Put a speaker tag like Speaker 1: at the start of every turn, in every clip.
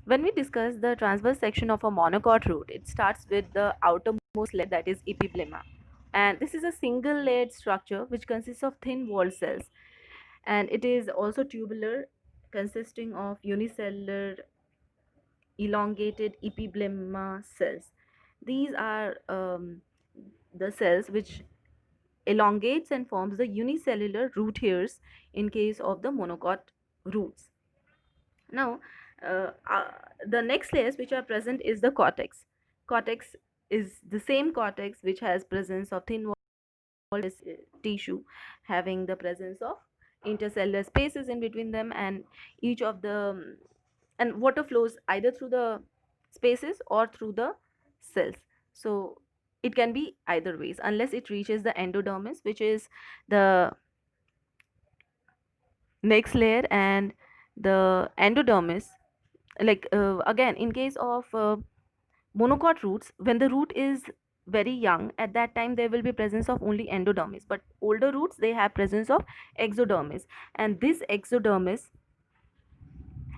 Speaker 1: When we discuss the transverse section of a monocot root, it starts with the outermost layer, that is epiblema. And this is a single layered structure which consists of thin walled cells. And it is also tubular, consisting of unicellular elongated epiblema cells. These are the cells which elongates and forms the unicellular root hairs in case of the monocot roots. Now, the next layers which are present is the cortex. Cortex is the same cortex which has presence of thin walled tissue, having the presence of intercellular spaces in between them, and each of the and water flows either through the spaces or through the cells. So it can be either ways unless it reaches the endodermis, which is the next layer. And the endodermis, like again in case of monocot roots, when the root is very young, at that time there will be presence of only endodermis, but older roots they have presence of exodermis. And this exodermis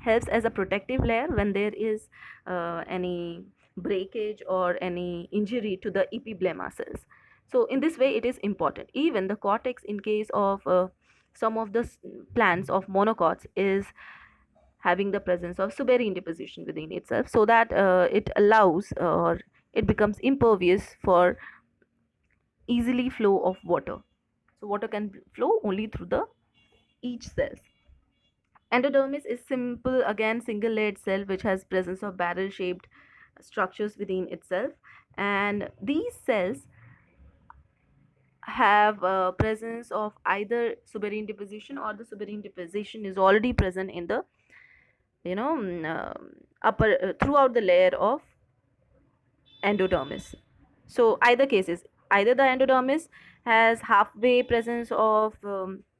Speaker 1: helps as a protective layer when there is any breakage or any injury to the epiblema cells. So in this way it is important. Even the cortex in case of some of the plants of monocots is having the presence of suberin deposition within itself, so that it allows or it becomes impervious for easily flow of water. So water can flow only through the each cells. Endodermis is simple, again single layered cell which has presence of barrel shaped structures within itself. And these cells have presence of either suberin deposition, or the suberin deposition is already present in the upper throughout the layer of endodermis. So either cases, either the endodermis has halfway presence of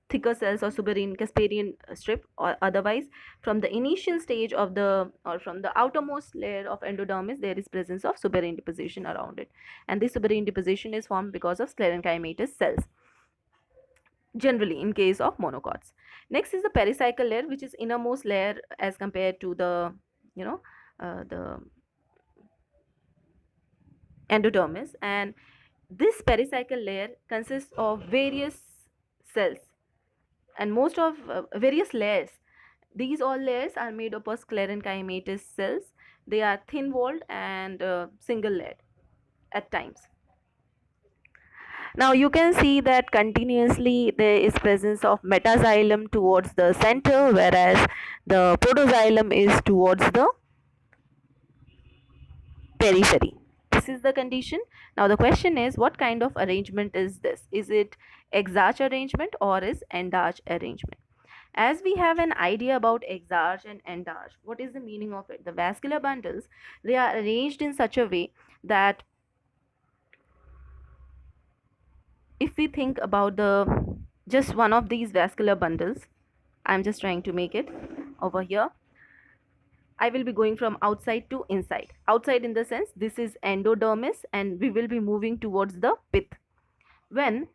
Speaker 1: thicker cells or suberin Casparian strip, or otherwise from the initial stage of the or from the outermost layer of endodermis there is presence of suberin deposition around it. And this suberin deposition is formed because of sclerenchymatous cells, generally in case of monocots. Next is the pericycle layer, which is innermost layer as compared to the the endodermis. And this pericycle layer consists of various cells and most of various layers. These all layers are made up of sclerenchymatous cells. They are thin walled and single layered at times. Now you can see that continuously there is presence of metaxylem towards the center, whereas the protoxylem is towards the periphery. This is the condition. Now the question is, what kind of arrangement is this? Is it exarch arrangement or is endarch arrangement? As we have an idea about exarch and endarch, what is the meaning of it? The vascular bundles, they are arranged in such a way that if we think about the just one of these vascular bundles, I'm just trying to make it over here. I will be going from outside to inside. Outside in the sense this is endodermis and we will be moving towards the pith. When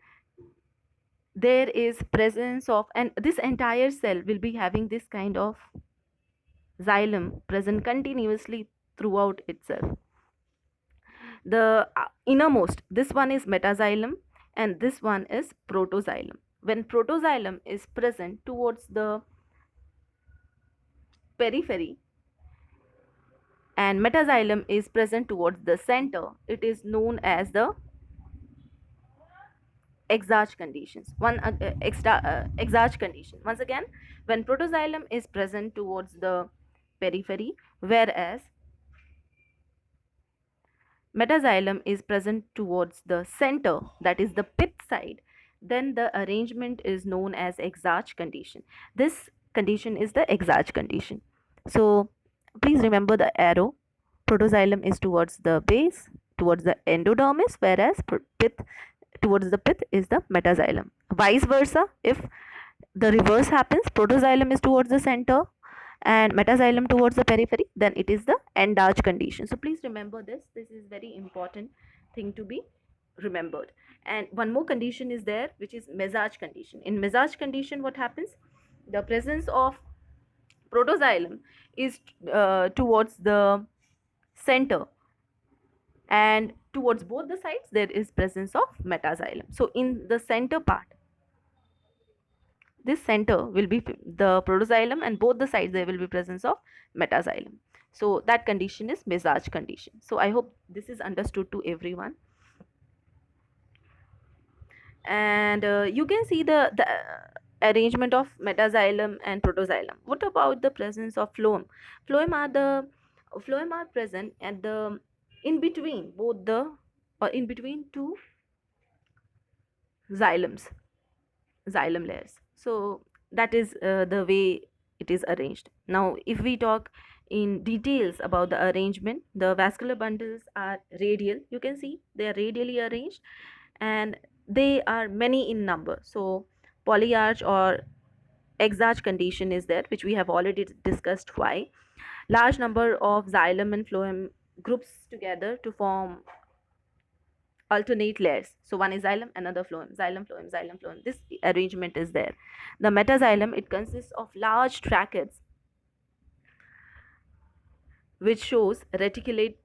Speaker 1: there is presence of, and this entire cell will be having this kind of xylem present continuously throughout itself. The innermost, this one is metaxylem and this one is protoxylem. When protoxylem is present towards the periphery and metaxylem is present towards the center, it is known as the exarch conditions. Exarch condition. Once again, when protoxylem is present towards the periphery, whereas metaxylem is present towards the center, that is the pith side, then the arrangement is known as exarch condition. This condition is the exarch condition. So please remember the arrow. Protoxylem is towards the base, towards the endodermis, whereas pith towards the pith is the metaxylem. Vice versa, if the reverse happens, protoxylem is towards the center and metaxylem towards the periphery, then it is the endarch condition. So please remember this. This is very important thing to be remembered. And one more condition is there, which is mesarch condition. In mesarch condition, what happens? The presence of protoxylem is towards the center, and towards both the sides there is presence of metaxylem. So in the center part, this center will be the protoxylem, and both the sides there will be presence of metaxylem. So that condition is Mezaj condition. So I hope this is understood to everyone. And you can see the arrangement of metaxylem and protoxylem. What about the presence of phloem? Phloem are present at the in between both the, or in between two xylems, xylem layers. So that is the way it is arranged. Now if we talk in details about the arrangement, the vascular bundles are radial. You can see they are radially arranged, and they are many in number. So polyarch or exarch condition is there, which we have already discussed why. Large number of xylem and phloem groups together to form alternate layers. So one is xylem, another phloem, xylem, phloem, xylem, phloem. This arrangement is there. The metaxylem, it consists of large tracheids, which shows reticulate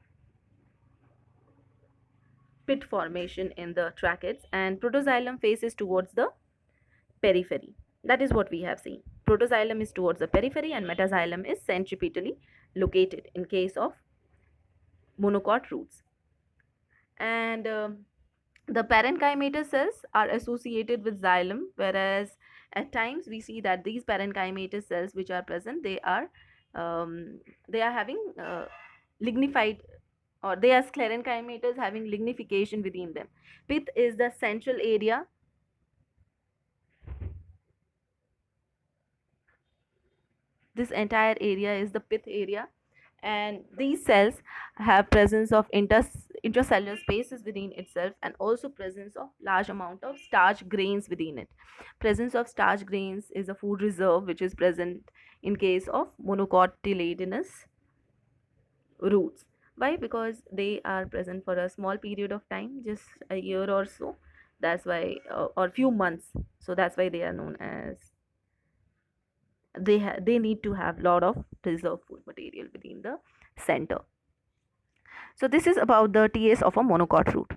Speaker 1: pit formation in the tracheids, and protoxylem faces towards the periphery. That is what we have seen. Protoxylem is towards the periphery and metaxylem is centripetally located in case of monocot roots. And the parenchymatous cells are associated with xylem, whereas at times we see that these parenchymatous cells which are present, they are having lignified, or they are sclerenchymatous having lignification within them. Pith is the central area. This entire area is the pith area, and these cells have presence of intracellular spaces within itself, and also presence of large amount of starch grains within it. Presence of starch grains is a food reserve which is present in case of monocotyledonous roots. Why? Because they are present for a small period of time, just a year or so. That's why, or few months. So that's why they are known as, they need to have lot of reserve food material within the center. So this is about the TS of a monocot root.